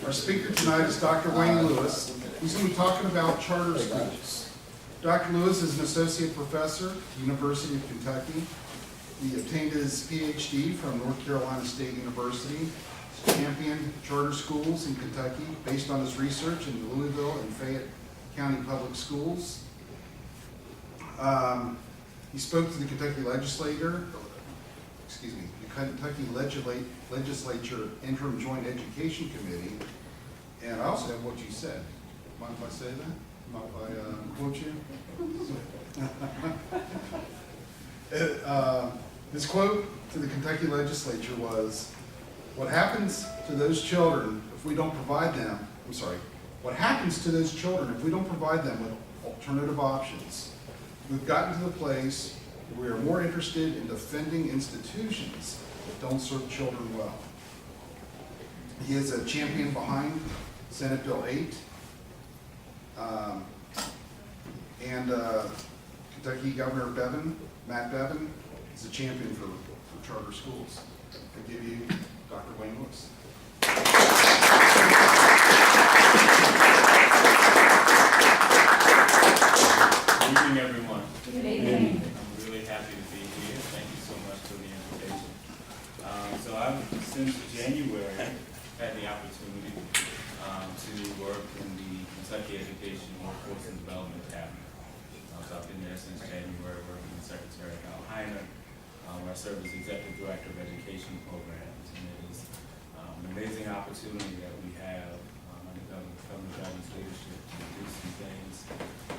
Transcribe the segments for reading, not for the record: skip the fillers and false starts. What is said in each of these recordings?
Our speaker tonight is Dr. Wayne Lewis. He's going to be talking about charter schools. Dr. Lewis is an associate professor at the University of Kentucky. He obtained his PhD from North Carolina State University. He's championed charter schools in Kentucky based on his research in Louisville and Fayette County Public Schools. He spoke to the Kentucky Legislature Interim Joint Education Committee, and I also have what you said. Mind if I say that? Mind if I quote you? His quote to the Kentucky Legislature was, "What happens to those children if we don't provide them, what happens to those children if we don't provide them with alternative options? We've gotten to the place where we are more interested in defending institutions that don't serve children well." He is a champion behind Senate Bill 8. Kentucky Governor Matt Bevin, is a champion for charter schools. I give you Dr. Wayne Lewis. Good evening, everyone. Good evening. I'm really happy to be here. Thank you so much for the invitation. So I've, since January, had the opportunity to work in the Kentucky Education Workforce and Development Cabinet. So I've been there since January, working with Secretary Al Heiner, where I serve as Executive Director of Education Programs. And it is an amazing opportunity that we have under Governor Bevin's leadership to do some things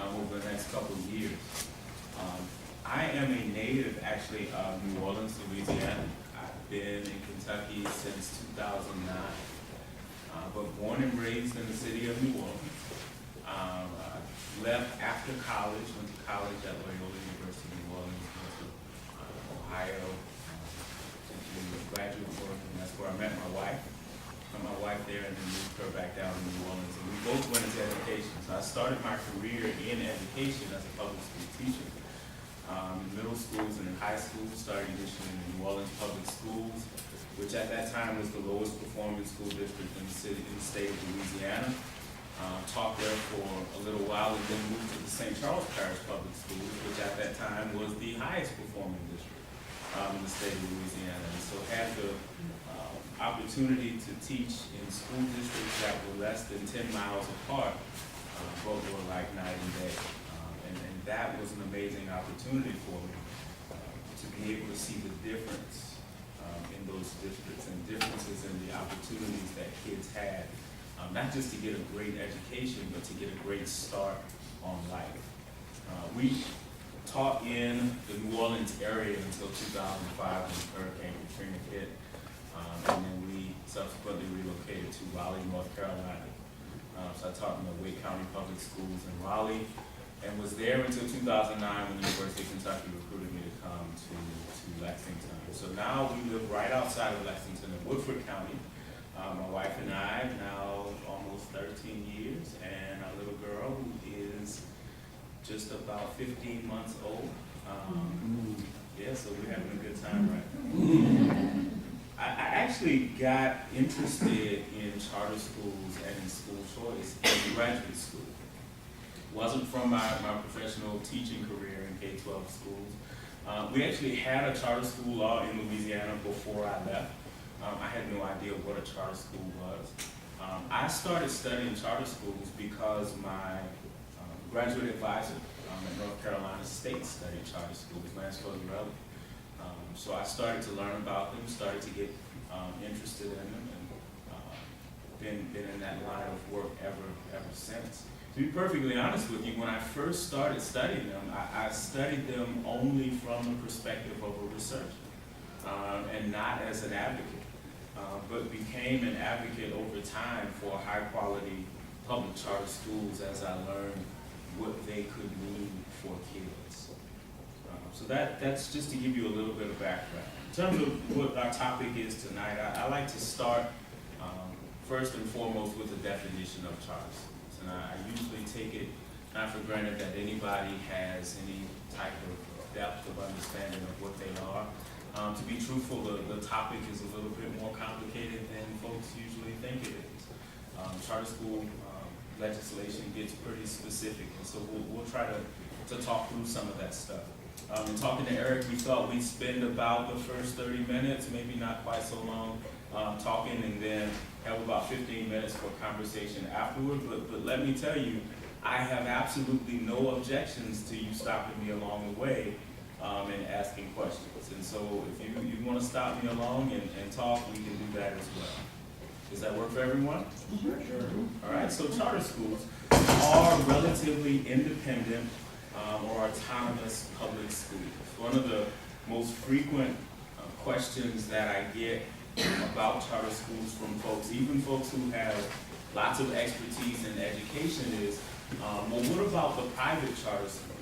over the next couple of years. I am a native, actually, of New Orleans, Louisiana. I've been in Kentucky since 2009, but born and raised in the city of New Orleans. I left after college, went to college at Loyola University of New Orleans, went to Ohio, to do graduate work, and that's where I met my wife. Met my wife there and then moved her back down to New Orleans. And we both went into education. So I started my career in education as a public school teacher. In middle schools and in high schools, started initially in the New Orleans Public Schools, which at that time was the lowest performing school district in the state of Louisiana. Taught there for a little while and then moved to the St. Charles Parish Public Schools, which at that time was the highest performing district in the state of Louisiana. And so had the opportunity to teach in school districts that were less than 10 miles apart, but were like night and day. And that was an amazing opportunity for me to be able to see the difference in those districts and differences in the opportunities that kids had, not just to get a great education, but to get a great start on life. We taught in the New Orleans area until 2005 when Hurricane Katrina hit, and then we subsequently relocated to Raleigh, North Carolina. So I taught in the Wake County Public Schools in Raleigh, and was there until 2009 when the University of Kentucky recruited me to come to Lexington. So now we live right outside of Lexington in Woodford County. My wife and I, now almost 13 years, and our little girl who is just about 15 months old. Yeah, so we're having a good time right now. I actually got interested in charter schools and in school choice in graduate school. Wasn't from my professional teaching career in K-12 schools. We actually had a charter school law in Louisiana before I left. I had no idea what a charter school was. I started studying charter schools because my graduate advisor at North Carolina State studied charter schools, Lance Fosarelli. So I started to learn about them, started to get interested in them, and been in that line of work ever since. To be perfectly honest with you, when I first started studying them, I studied them only from the perspective of a researcher and not as an advocate, but became an advocate over time for high-quality public charter schools as I learned what they could mean for kids. So that's just to give you a little bit of background. In terms of what our topic is tonight, I like to start first and foremost with the definition of charter schools. And I usually take it not for granted that anybody has any type of depth of understanding of what they are. To be truthful, the topic is a little bit more complicated than folks usually think it is. Charter school legislation gets pretty specific, and so we'll try to talk through some of that stuff. In talking to Eric, we thought we'd spend about the first 30 minutes, maybe not quite so long, talking, and then have about 15 minutes for conversation afterward. But let me tell you, I have absolutely no objections to you stopping me along the way and asking questions. And so if you want to stop me along and talk, we can do that as well. Does that work for everyone? Sure. All right, so charter schools are relatively independent or autonomous public schools. One of the most frequent questions that I get about charter schools from folks, even folks who have lots of expertise in education, is, well, what about the private charter schools?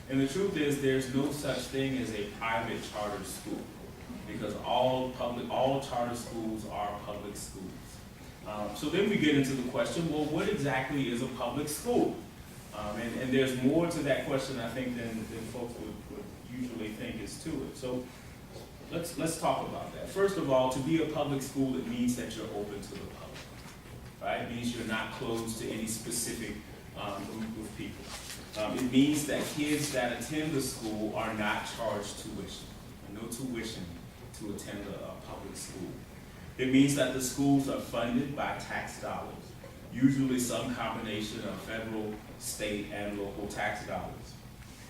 And the truth is, there's no such thing as a private charter school, because all charter schools are public schools. So then we get into the question, well, what exactly is a public school? And there's more to that question, I think, than folks would usually think is to it. So let's talk about that. First of all, to be a public school, it means that you're open to the public, right? It means you're not closed to any specific group of people. It means that kids that attend the school are not charged tuition, no tuition to attend a public school. It means that the schools are funded by tax dollars, usually some combination of federal, state, and local tax dollars.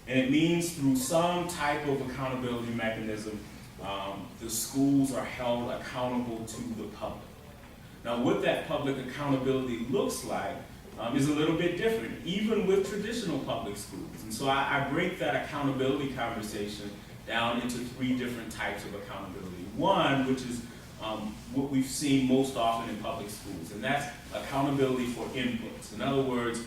And it means through some type of accountability mechanism, the schools are held accountable to the public. Now, what that public accountability looks like is a little bit different, even with traditional public schools. And so I break that accountability conversation down into three different types of accountability. One, which is what we've seen most often in public schools, and that's accountability for inputs. In other words,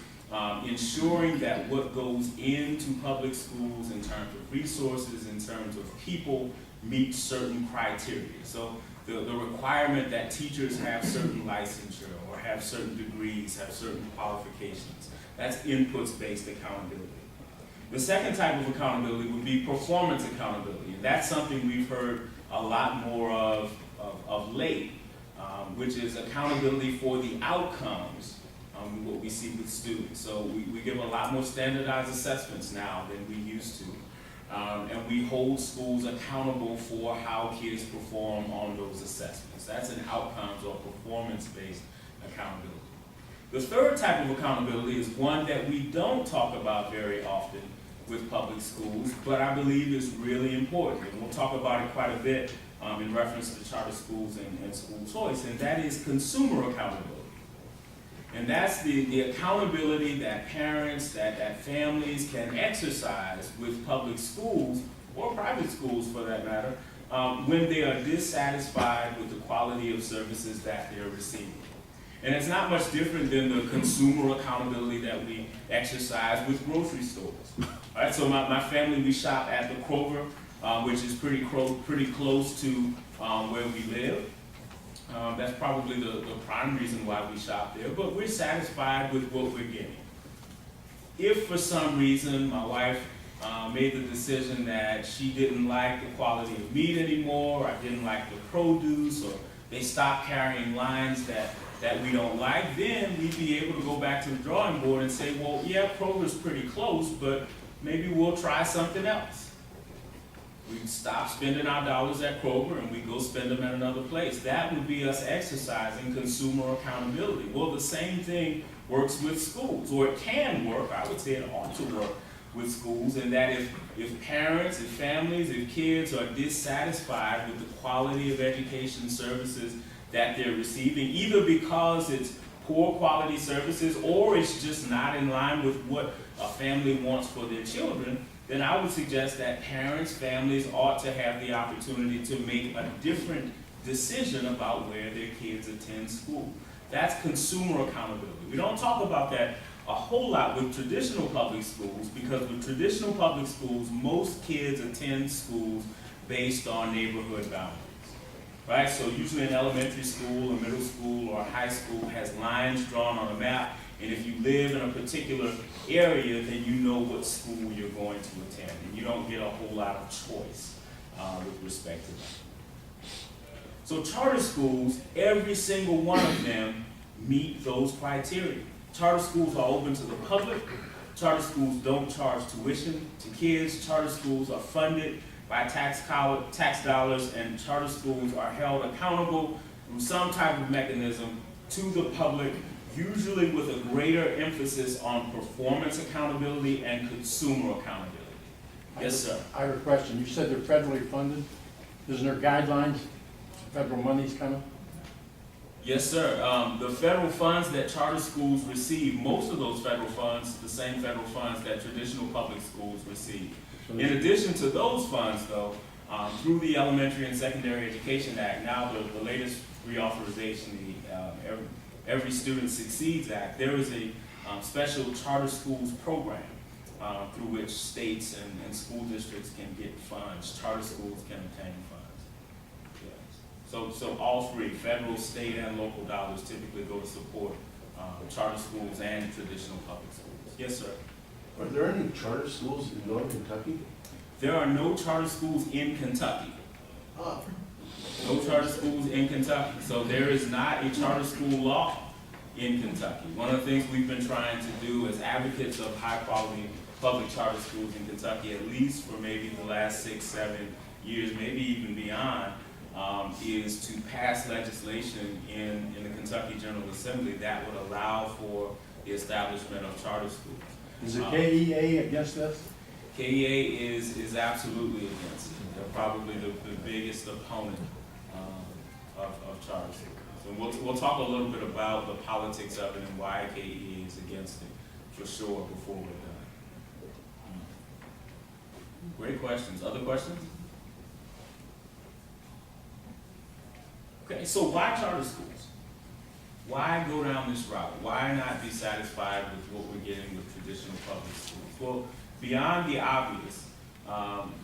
ensuring that what goes into public schools in terms of resources, in terms of people, meets certain criteria. So the requirement that teachers have certain licensure or have certain degrees, have certain qualifications, that's inputs-based accountability. The second type of accountability would be performance accountability, and that's something we've heard a lot more of late, which is accountability for the outcomes, what we see with students. So we give a lot more standardized assessments now than we used to, and we hold schools accountable for how kids perform on those assessments. That's an outcomes or performance-based accountability. The third type of accountability is one that we don't talk about very often with public schools, but I believe is really important. And we'll talk about it quite a bit in reference to charter schools and school choice, and that is consumer accountability. And that's the accountability that parents, that families can exercise with public schools, or private schools for that matter, when they are dissatisfied with the quality of services that they're receiving. And it's not much different than the consumer accountability that we exercise with grocery stores. All right, so my family, we shop at the Kroger, which is pretty close to where we live. That's probably the prime reason why we shop there, but we're satisfied with what we're getting. If for some reason my wife made the decision that she didn't like the quality of meat anymore, or I didn't like the produce, or they stopped carrying lines that we don't like, then we'd be able to go back to the drawing board and say, well, yeah, Kroger's pretty close, but maybe we'll try something else. We stop spending our dollars at Kroger and we go spend them at another place. That would be us exercising consumer accountability. Well, the same thing works with schools, or it can work, I would say it ought to work with schools, and that if parents, if families, if kids are dissatisfied with the quality of education services that they're receiving, either because it's poor quality services or it's just not in line with what a family wants for their children, then I would suggest that parents, families ought to have the opportunity to make a different decision about where their kids attend school. That's consumer accountability. We don't talk about that a whole lot with traditional public schools, because with traditional public schools, most kids attend schools based on neighborhood boundaries. Right? So usually an elementary school, a middle school, or a high school has lines drawn on a map, and if you live in a particular area, then you know what school you're going to attend, and you don't get a whole lot of choice with respect to that. So charter schools, every single one of them meet those criteria. Charter schools are open to the public. Charter schools don't charge tuition to kids. Charter schools are funded by tax dollars, and charter schools are held accountable from some type of mechanism to the public, usually with a greater emphasis on performance accountability and consumer accountability. Yes, sir. I have a question. You said they're federally funded. Isn't there guidelines? Federal money's coming? Yes, sir. The federal funds that charter schools receive, most of those federal funds, the same federal funds that traditional public schools receive. In addition to those funds, though, through the Elementary and Secondary Education Act, now the latest reauthorization, the Every Student Succeeds Act, there is a special charter schools program through which states and school districts can get funds. Charter schools can obtain funds. Yes. So all three, federal, state, and local dollars typically go to support charter schools and traditional public schools. Yes, sir. Are there any charter schools in Northern Kentucky? There are no charter schools in Kentucky. Ah, No charter schools in Kentucky. So there is not a charter school law in Kentucky. One of the things we've been trying to do as advocates of high quality public charter schools in Kentucky, at least for maybe the last 6, 7 years, maybe even beyond, is to pass legislation in the Kentucky General Assembly that would allow for the establishment of charter schools. Is the KEA against this? KEA is absolutely against it. They're probably the biggest opponent of charter schools. And we'll talk a little bit about the politics of it and why KEA is against it for sure before we're done. Great questions. Other questions? Okay, so why charter schools? Why go down this route? Why not be satisfied with what we're getting with traditional public schools? Well, beyond the obvious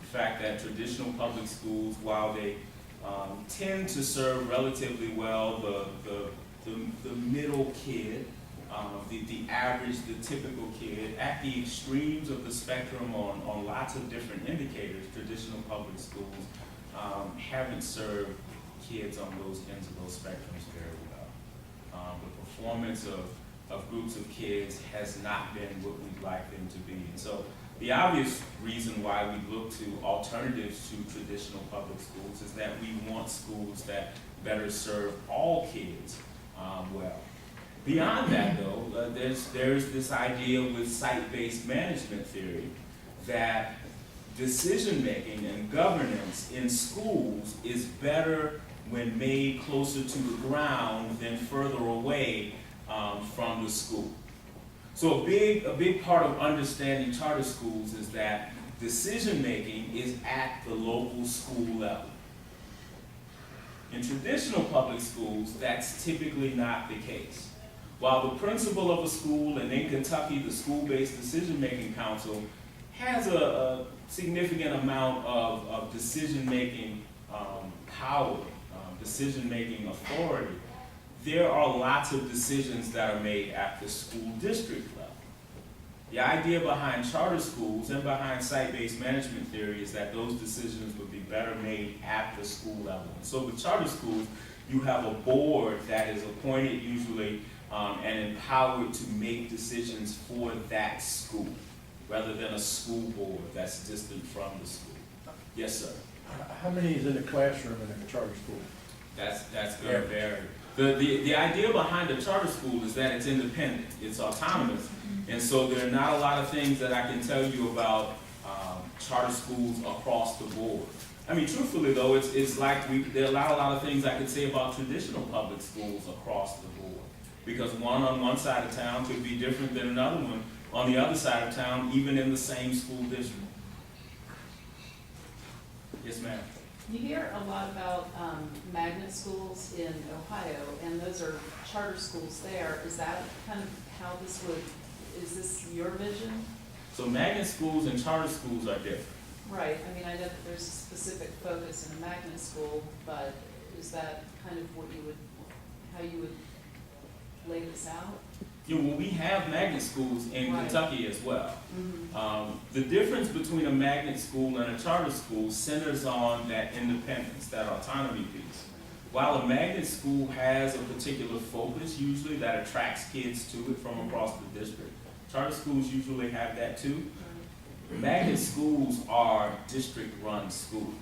fact that traditional public schools, while they tend to serve relatively well the middle kid, the average, the typical kid, at the extremes of the spectrum on lots of different indicators, traditional public schools haven't served kids on those ends of those spectrums very well. The performance of groups of kids has not been what we'd like them to be. And so the obvious reason why we look to alternatives to traditional public schools is that we want schools that better serve all kids well. Beyond that, though, there's this idea with site-based management theory that decision-making and governance in schools is better when made closer to the ground than further away from the school. So a big part of understanding charter schools is that decision-making is at the local school level. In traditional public schools, that's typically not the case. While the principal of a school, and in Kentucky, the School-Based Decision-Making Council, has a significant amount of decision-making power, decision-making authority, there are lots of decisions that are made at the school district level. The idea behind charter schools and behind site-based management theory is that those decisions would be better made at the school level. So with charter schools, you have a board that is appointed usually and empowered to make decisions for that school, rather than a school board that's distant from the school. Yes, sir. How many is in a classroom in a charter school? That's going to vary. The idea behind a charter school is that it's independent, it's autonomous, and so there are not a lot of things that I can tell you about charter schools across the board. I mean, truthfully though, it's like there are not a lot of things I could say about traditional public schools across the board, because one on one side of town could be different than another one on the other side of town, even in the same school district. Yes, ma'am. You hear a lot about magnet schools in Ohio, and those are charter schools there. Is that kind of how this would, is this your vision? So magnet schools and charter schools are different. Right, I mean, I know that there's a specific focus in a magnet school, but is that kind of what you would, how you would lay this out? Well, we have magnet schools in Right. Kentucky as well. Mm-hmm. The difference between a magnet school and a charter school centers on that independence, that autonomy piece. while a magnet school has a particular focus usually that attracts kids to it from across the district, charter schools usually have that too. Magnet schools are district-run schools.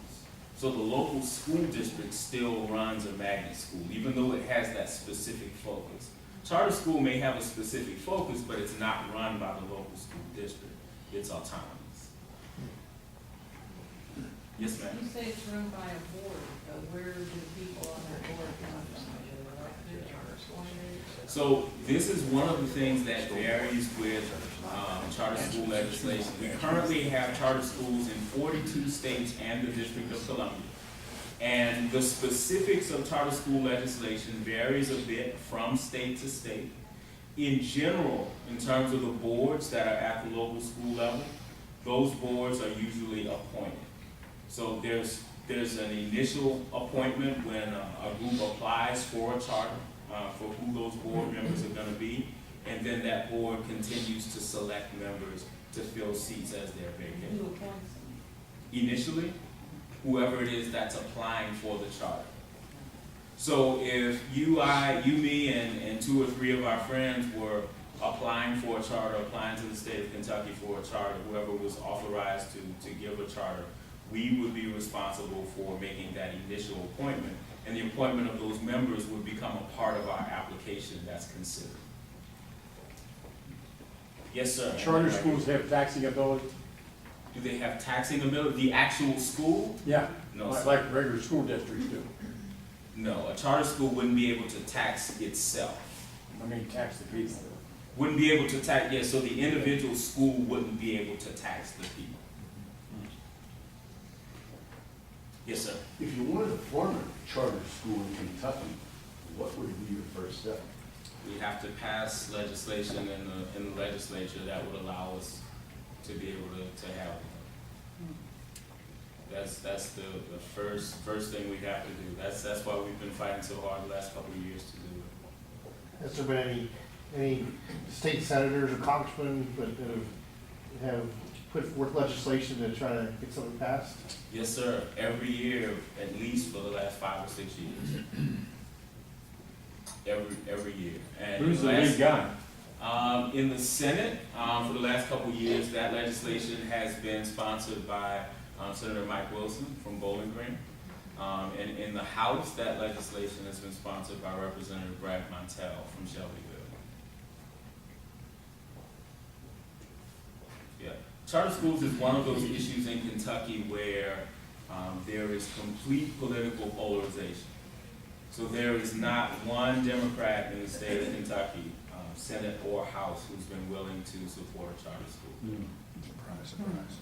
So the local school district still runs a magnet school, even though it has that specific focus. Charter school may have a specific focus, but it's not run by the local school district. It's autonomous. Yes, ma'am? You say it's run by a board, but where do people on that board come from? So this is one of the things that varies with charter school legislation. We currently have charter schools in 42 states and the District of Columbia. And the specifics of charter school legislation varies a bit from state to state. In general, in terms of the boards that are at the local school level, those boards are usually appointed. So there's an initial appointment when a group applies for a charter, for who those board members are gonna be, and then that board continues to select members to fill seats as they're vacated. Who appoints them? Initially, whoever it is that's applying for the charter. So if you, me, and 2 or 3 of our friends were applying for a charter, applying to the state of Kentucky for a charter, whoever was authorized to give a charter, we would be responsible for making that initial appointment, and the appointment of those members would become a part of our application that's considered. Yes, sir. Charter schools have taxing ability? Do they have taxing ability? The actual school? Yeah, No, like sir. like regular school districts do. No, a charter school wouldn't be able to tax itself. I mean, tax the people. Wouldn't be able to tax, yeah, so the individual school wouldn't be able to tax the people. Yes, sir. If you wanted to form a charter school in Kentucky, what would be your first step? We have to pass legislation in the legislature that would allow us to be able to have one. That's the first thing we have to do. That's why we've been fighting so hard the last couple of years to do it. Has there been any state senators or congressmen that have put forth legislation to try to get something passed? Yes, sir. Every year, at least for the last 5 or 6 years. Every year. And Who's the last- lead guy? In the Senate, for the last couple of years, that legislation has been sponsored by Senator Mike Wilson from Bowling Green. And in the House, that legislation has been sponsored by Representative Brad Montel from Shelbyville. Yeah, charter schools is one of those issues in Kentucky where there is complete political polarization. So there is not one Democrat in the state of Kentucky, Senate or House, who's been willing to support a charter school. Surprise, surprise.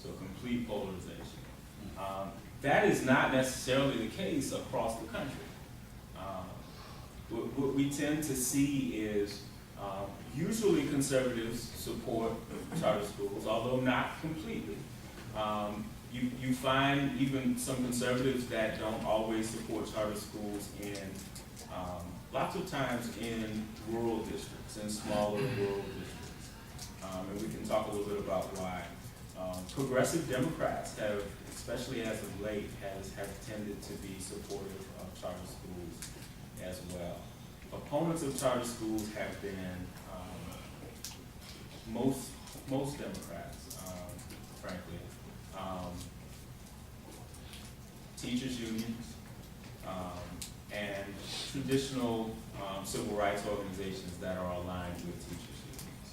So complete polarization. That is not necessarily the case across the country. What we tend to see is usually conservatives support charter schools, although not completely. You find even some conservatives that don't always support charter schools in, lots of times in rural districts, in smaller rural districts. And we can talk a little bit about why. Progressive Democrats have, especially as of late, have tended to be supportive of charter schools as well. Opponents of charter schools have been most Democrats, frankly. Teachers unions, and traditional civil rights organizations that are aligned with teachers unions.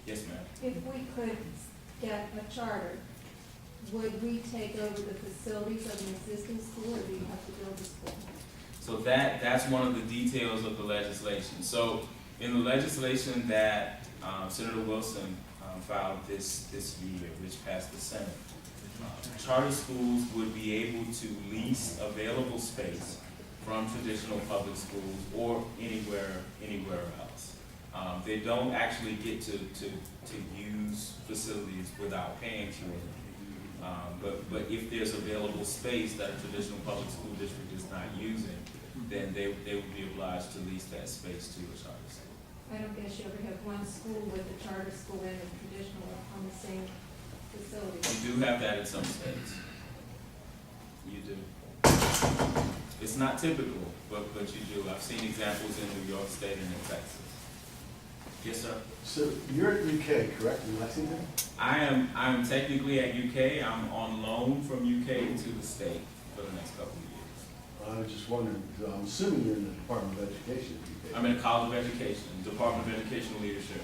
Yes, ma'am. If we could get a charter, would we take over the facilities of an existing school, or do you have to build a school? So that's one of the details of the legislation. So in the legislation that Senator Wilson filed this year, which passed the Senate, charter schools would be able to lease available space from traditional public schools or anywhere else. They don't actually get to use facilities without paying for them. But if there's available space that a traditional public school district is not using, then they would be obliged to lease that space to a charter school. I don't guess you ever have one school with a charter school and a traditional on the same facility. You do have that in some states. You do. It's not typical, but you do. I've seen examples in New York State and in Texas. Yes, sir. So you're at UK, correct, in Lexington? I'm technically at UK. I'm on loan from UK to the state for the next couple of years. I was just wondering, because I'm assuming you're in the Department of Education at UK. I'm in the College of Education, Department of Educational Leadership.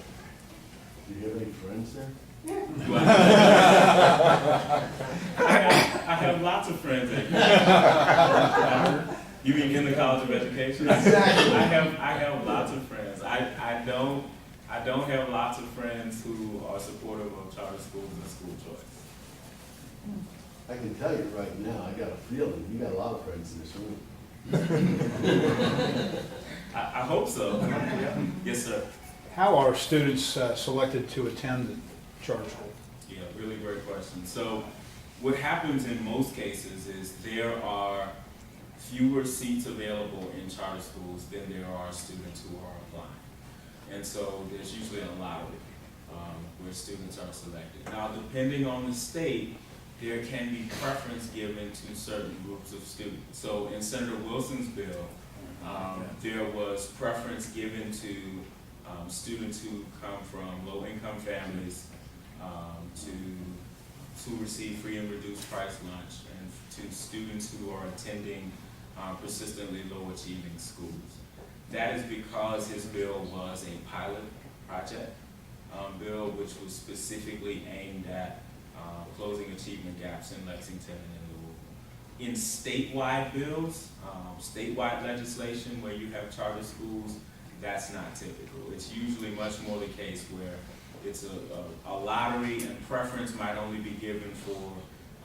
Do you have any friends there? Do I have lots of friends at UK. You mean in the College of Education? Exactly. I have lots of friends. I don't have lots of friends who are supportive of charter schools and school choice. I can tell you right now, I got a feeling, you got a lot of friends in this room. I hope so. Yes, sir. How are students selected to attend charter school? Yeah, really great question. So what happens in most cases is there are fewer seats available in charter schools than there are students who are applying. And so there's usually a lottery where students are selected. Now, depending on the state, there can be preference given to certain groups of students. So in Senator Wilson's bill, there was preference given to students who come from low-income families to receive free and reduced price lunch, and to students who are attending persistently low-achieving schools. That is because his bill was a pilot project bill, which was specifically aimed at closing achievement gaps in Lexington and in Louisville. In statewide bills, statewide legislation where you have charter schools, that's not typical. It's usually much more the case where it's a lottery, and preference might only be given for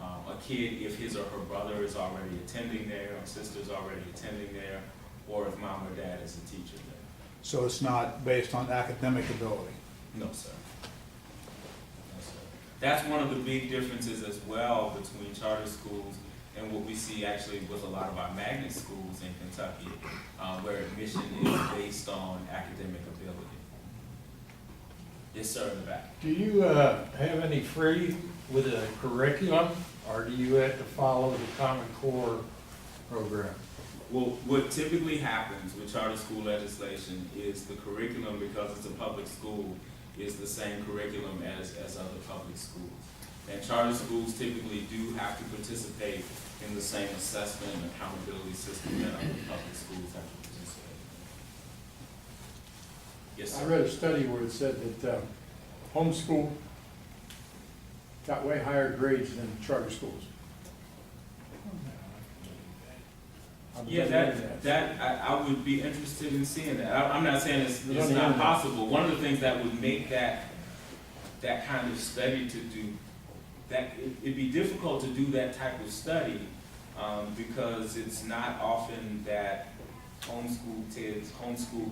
a kid if his or her brother is already attending there, or sister's already attending there, or if mom or dad is a teacher there. So it's not based on academic ability? No, sir. No, sir. That's one of the big differences as well between charter schools and what we see actually with a lot of our magnet schools in Kentucky, where admission is based on academic ability. Yes, sir, in the back. Do you have any free with a curriculum, or do you have to follow the Common Core program? Well, what typically happens with charter school legislation is the curriculum, because it's a public school, is the same curriculum as other public schools. And charter schools typically do have to participate in the same assessment and accountability system that other public schools have to participate in. Yes, I sir. read a study where it said that homeschool got way higher grades than charter schools. Yeah, I would be interested in seeing that. I'm not saying it's on the not internet. possible. One of the things that would make that kind of study to do, it'd be difficult to do that type of study because it's not often that homeschool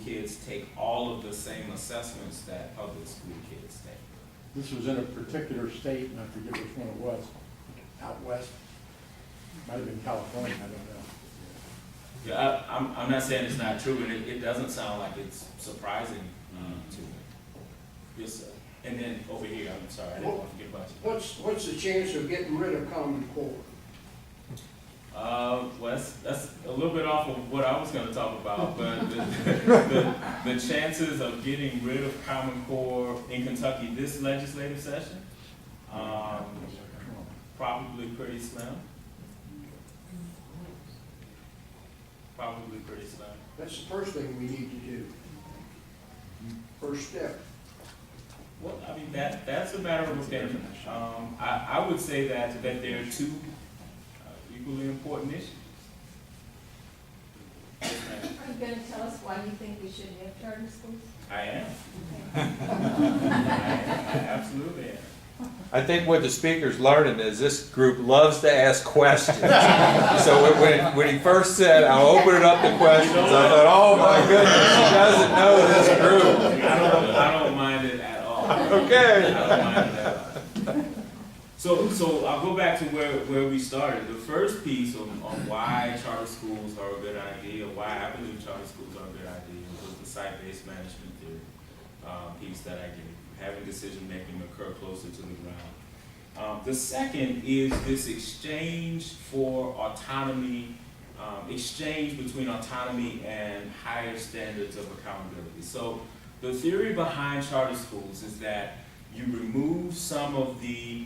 kids take all of the same assessments that public school kids take. This was in a particular state, and I forget which one it was, out west. Might have been California, I don't know. Yeah, I'm not saying it's not true, and it doesn't sound like it's surprising to me. Yes, sir. And then over here, I'm sorry, I didn't want to forget about you. What's the chance of getting rid of Common Core? Well, that's a little bit off of what I was going to talk about, but the chances of getting rid of Common Core in Kentucky this legislative session, probably pretty slim. Probably pretty slim. That's the first thing we need to do. First step. Well, I mean, that's a matter of opinion. I would say that there are two equally important issues. Yes, ma'am. Are you gonna tell us why you think we should have charter schools? I am. I absolutely am. I think what the speaker's learning is this group loves to ask questions. So when he first said, I'll open it up to questions, I thought, oh my goodness, he doesn't know this group. I don't mind it at all. Okay. I don't mind it at all. So I'll go back to where we started. The first piece on why charter schools are a good idea, why I believe charter schools are a good idea, was the site-based management theory piece that I gave. Having decision-making occur closer to the ground. The second is this exchange for autonomy exchange between autonomy and higher standards of accountability. So the theory behind charter schools is that you remove some of the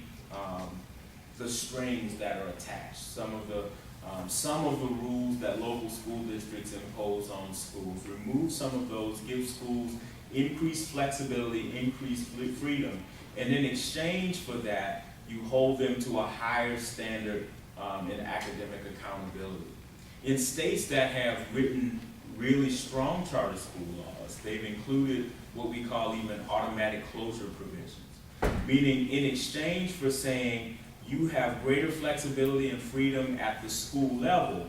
strings that are attached, some of the rules that local school districts impose on schools. Remove some of those, give schools increased flexibility, increased freedom, and in exchange for that, you hold them to a higher standard in academic accountability. In states that have written really strong charter school laws, they've included what we call even automatic closure provisions, meaning in exchange for saying you have greater flexibility and freedom at the school level,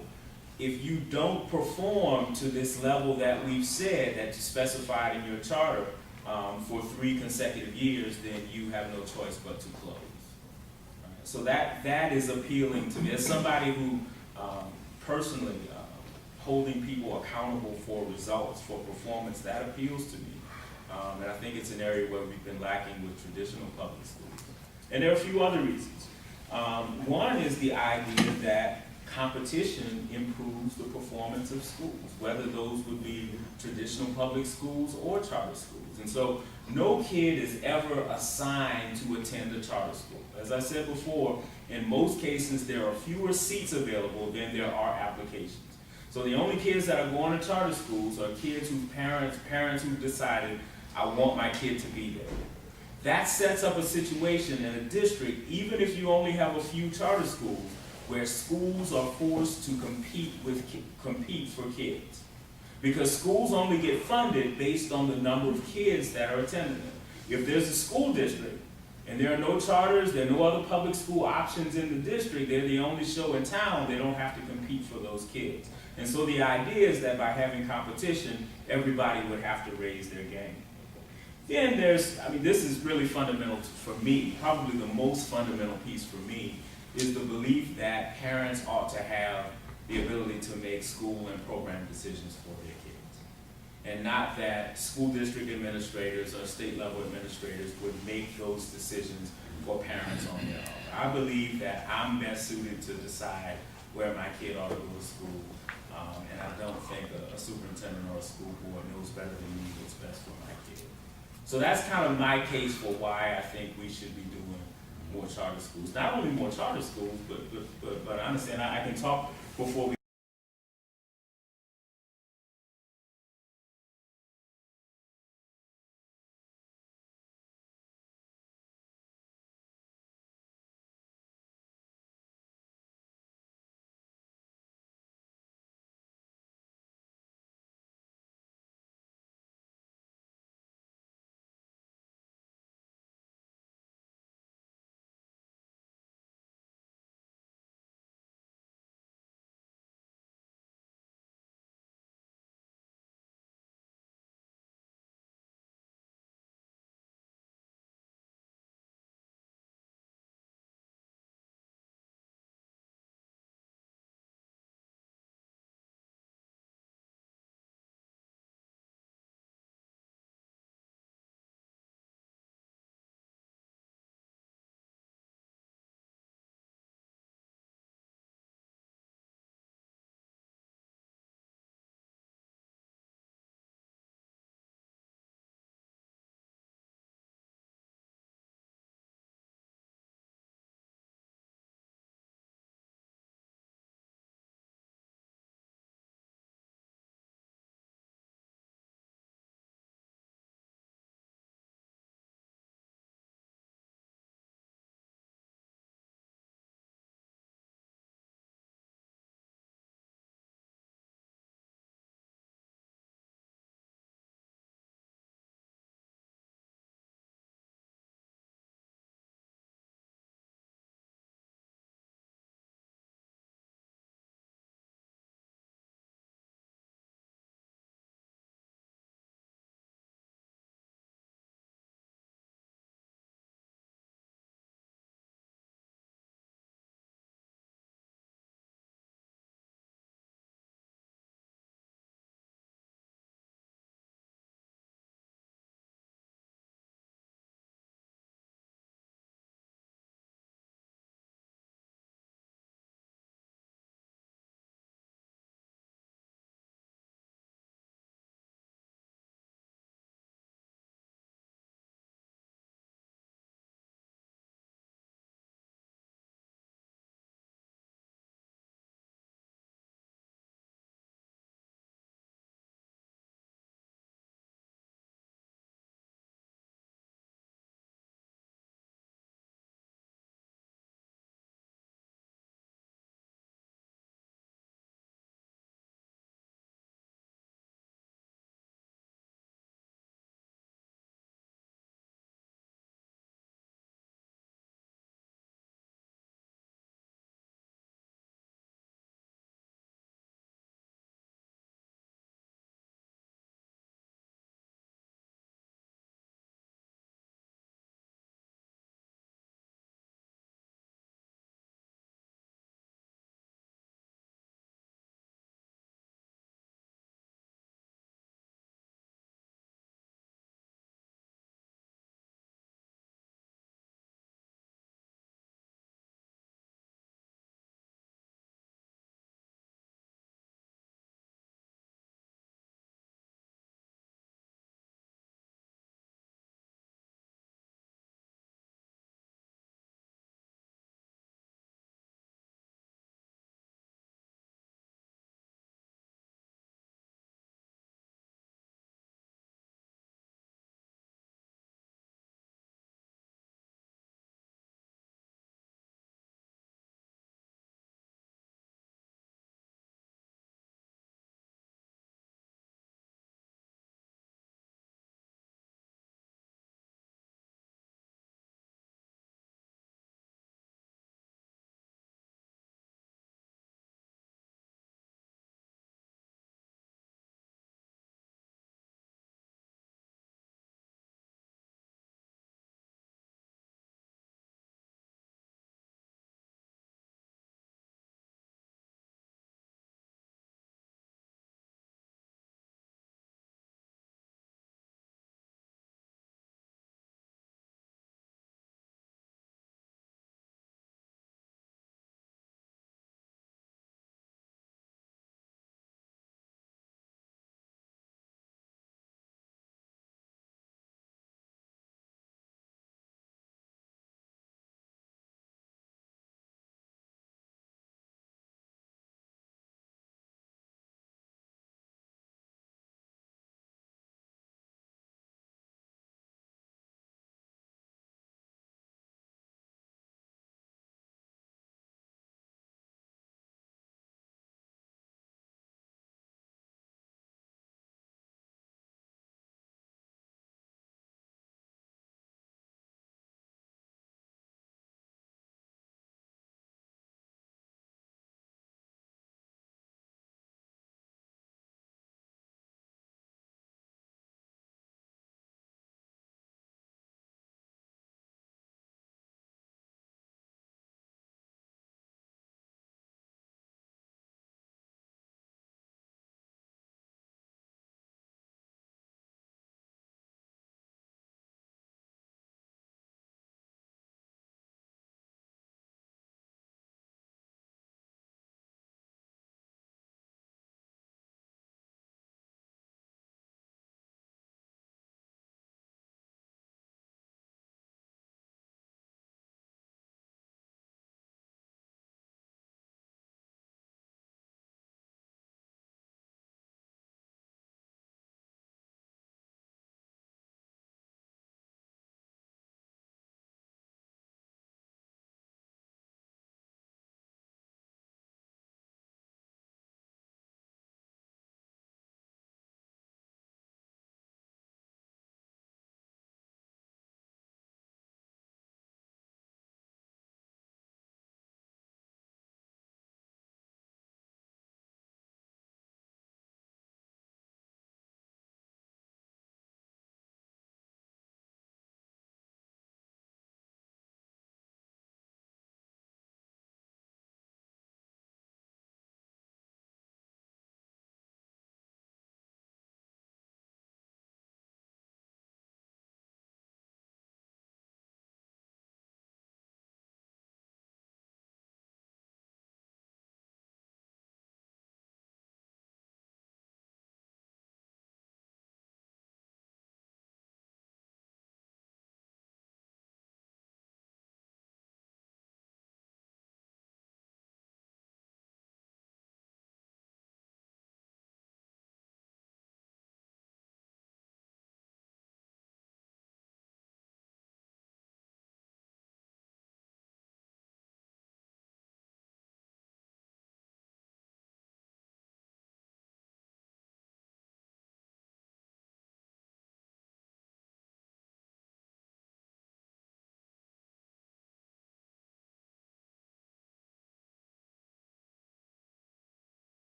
if you don't perform to this level that we've said, that you specified in your charter for 3 consecutive years, then you have no choice but to close. So that is appealing to me. As somebody who personally holding people accountable for results, for performance, that appeals to me. And I think it's an area where we've been lacking with traditional public schools. And there are a few other reasons. One is the idea that competition improves the performance of schools, whether those would be traditional public schools or charter schools. And so no kid is ever assigned to attend a charter school. As I said before, in most cases there are fewer seats available than there are applications. So the only kids that are going to charter schools are kids whose parents who've decided, I want my kid to be there. That sets up a situation in a district, even if you only have a few charter schools, where schools are forced to compete for kids. Because schools only get funded based on the number of kids that are attending them. If there's a school district, and there are no charters, there are no other public school options in the district, they're the only show in town, they don't have to compete for those kids. And so the idea is that by having competition, everybody would have to raise their game. Then this is really fundamental for me, probably the most fundamental piece for me, is the belief that parents ought to have the ability to make school and program decisions for their kids. And not that school district administrators or state level administrators would make those decisions for parents on their own. I believe that I'm best suited to decide where my kid ought to go to school. And I don't think a superintendent or a school board knows better than me what's best for my kid. So that's kind of my case for why I think we should be doing more charter schools. Not only more charter schools, but I understand I can talk before we